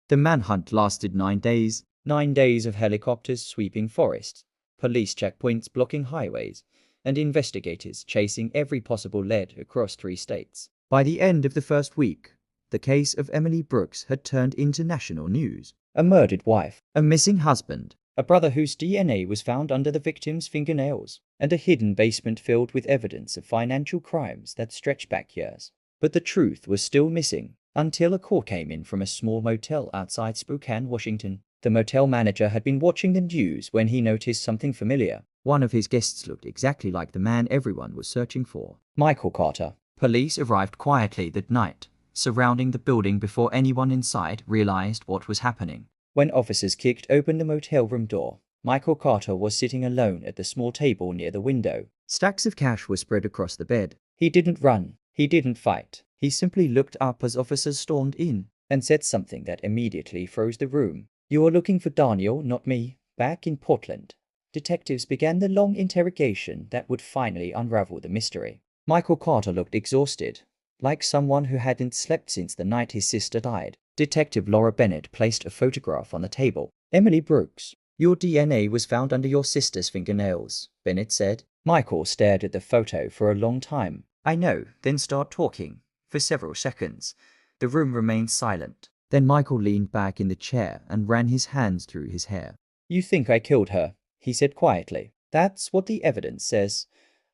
The manhunt lasted 9 days. 9 days of helicopters sweeping forests, police checkpoints blocking highways, and investigators chasing every possible lead across 3 states. By the end of the first week, the case of Emily Brooks had turned into national news. A murdered wife, a missing husband, a brother whose DNA was found under the victim's fingernails, and a hidden basement filled with evidence of financial crimes that stretched back years. But the truth was still missing, until a call came in from a small motel outside Spokane, Washington. The motel manager had been watching the news when he noticed something familiar. One of his guests looked exactly like the man everyone was searching for. Michael Carter. Police arrived quietly that night, surrounding the building before anyone inside realized what was happening. When officers kicked open the motel room door, Michael Carter was sitting alone at the small table near the window. Stacks of cash were spread across the bed. He didn't run. He didn't fight. He simply looked up as officers stormed in and said something that immediately froze the room. "You are looking for Daniel, not me." Back in Portland, detectives began the long interrogation that would finally unravel the mystery. Michael Carter looked exhausted, like someone who hadn't slept since the night his sister died. Detective Laura Bennett placed a photograph on the table. "Emily Brooks, your DNA was found under your sister's fingernails," Bennett said. Michael stared at the photo for a long time. "I know," then start talking. For several seconds, the room remained silent. Then Michael leaned back in the chair and ran his hands through his hair. "You think I killed her," he said quietly. "That's what the evidence says."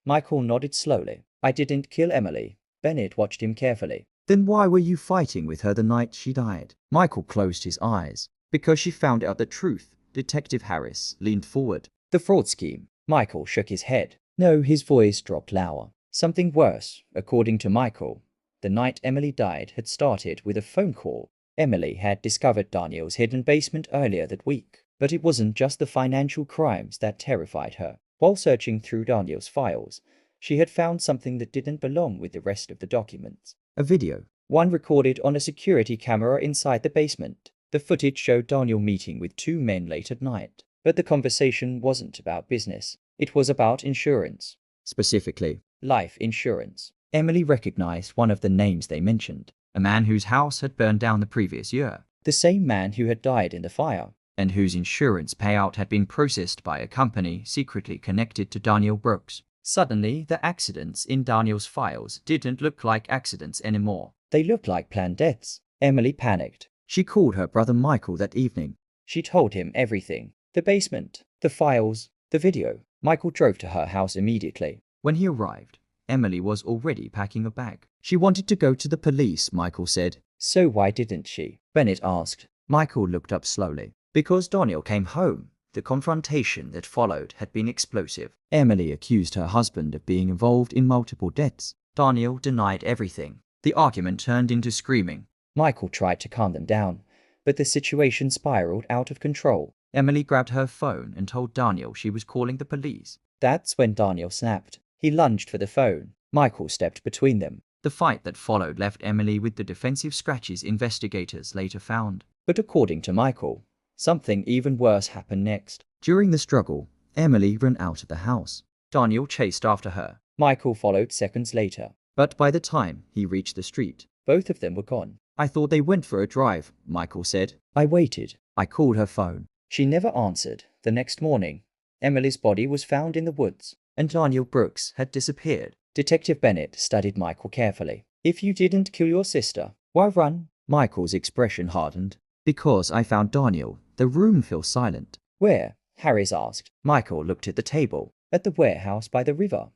Michael nodded slowly. "I didn't kill Emily." Bennett watched him carefully. "Then why were you fighting with her the night she died?" Michael closed his eyes. "Because she found out the truth." Detective Harris leaned forward. "The fraud scheme." Michael shook his head. No, his voice dropped lower. "Something worse, according to Michael. The night Emily died had started with a phone call. Emily had discovered Daniel's hidden basement earlier that week. But it wasn't just the financial crimes that terrified her. While searching through Daniel's files, she had found something that didn't belong with the rest of the documents. A video. One recorded on a security camera inside the basement. The footage showed Daniel meeting with 2 men late at night. But the conversation wasn't about business. It was about insurance. Specifically, life insurance. Emily recognized one of the names they mentioned. A man whose house had burned down the previous year. The same man who had died in the fire, and whose insurance payout had been processed by a company secretly connected to Daniel Brooks. Suddenly, the accidents in Daniel's files didn't look like accidents anymore. They looked like planned deaths. Emily panicked. She called her brother Michael that evening. She told him everything. The basement, the files, the video. Michael drove to her house immediately. When he arrived, Emily was already packing a bag. "She wanted to go to the police," Michael said. "So why didn't she?" Bennett asked. Michael looked up slowly. "Because Daniel came home. The confrontation that followed had been explosive. Emily accused her husband of being involved in multiple deaths. Daniel denied everything. The argument turned into screaming. Michael tried to calm them down, but the situation spiraled out of control. Emily grabbed her phone and told Daniel she was calling the police. That's when Daniel snapped. He lunged for the phone. Michael stepped between them. The fight that followed left Emily with the defensive scratches investigators later found. But according to Michael, something even worse happened next. During the struggle, Emily ran out of the house. Daniel chased after her. Michael followed seconds later. But by the time he reached the street, both of them were gone. "I thought they went for a drive," Michael said. "I waited. I called her phone. She never answered." The next morning, Emily's body was found in the woods, and Daniel Brooks had disappeared. Detective Bennett studied Michael carefully. "If you didn't kill your sister, why run?" Michael's expression hardened. "Because I found Daniel." The room fell silent. "Where?" Harris asked. Michael looked at the table. "At the warehouse by the river."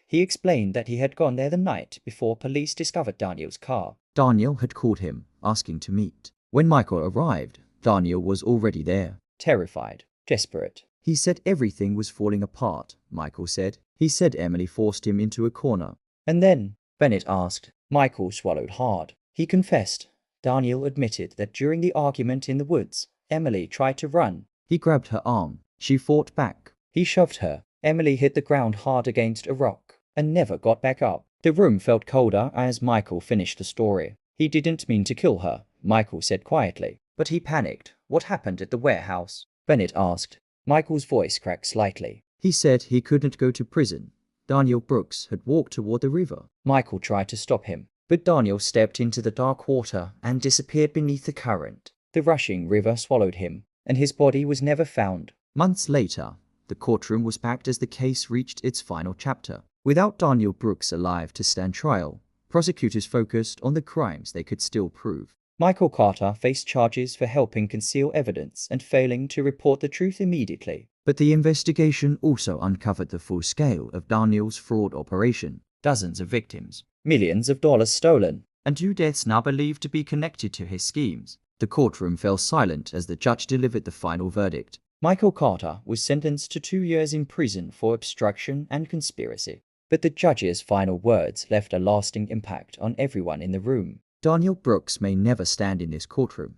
He explained that he had gone there the night before police discovered Daniel's car. Daniel had called him, asking to meet. When Michael arrived, Daniel was already there. Terrified, desperate. "He said everything was falling apart," Michael said. "He said Emily forced him into a corner." "And then?" Bennett asked. Michael swallowed hard. He confessed. Daniel admitted that during the argument in the woods, Emily tried to run. He grabbed her arm. She fought back. He shoved her. Emily hit the ground hard against a rock and never got back up. The room felt colder as Michael finished the story. "He didn't mean to kill her," Michael said quietly. "But he panicked." "What happened at the warehouse?" Bennett asked. Michael's voice cracked slightly. "He said he couldn't go to prison. Daniel Brooks had walked toward the river." Michael tried to stop him, but Daniel stepped into the dark water and disappeared beneath the current. The rushing river swallowed him, and his body was never found. Months later, the courtroom was packed as the case reached its final chapter. Without Daniel Brooks alive to stand trial, prosecutors focused on the crimes they could still prove. Michael Carter faced charges for helping conceal evidence and failing to report the truth immediately. But the investigation also uncovered the full scale of Daniel's fraud operation. Dozens of victims, millions of dollars stolen, and 2 deaths now believed to be connected to his schemes. The courtroom fell silent as the judge delivered the final verdict. Michael Carter was sentenced to 2 years in prison for obstruction and conspiracy. But the judge's final words left a lasting impact on everyone in the room. Daniel Brooks may never stand in this courtroom,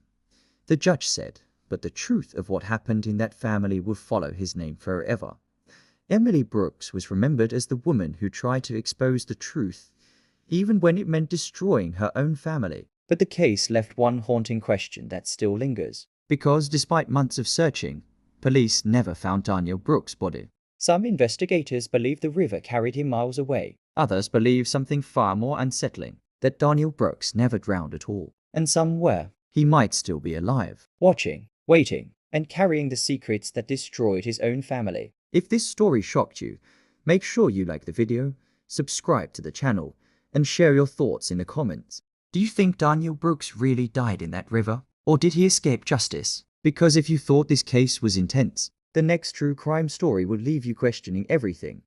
the judge said, but the truth of what happened in that family will follow his name forever. Emily Brooks was remembered as the woman who tried to expose the truth, even when it meant destroying her own family. But the case left one haunting question that still lingers. Because despite months of searching, police never found Daniel Brooks' body. Some investigators believe the river carried him miles away. Others believe something far more unsettling, that Daniel Brooks never drowned at all. And somewhere, he might still be alive, watching, waiting, and carrying the secrets that destroyed his own family. If this story shocked you, make sure you like the video, subscribe to the channel, and share your thoughts in the comments. Do you think Daniel Brooks really died in that river? Or did he escape justice? Because if you thought this case was intense, the next true crime story would leave you questioning everything.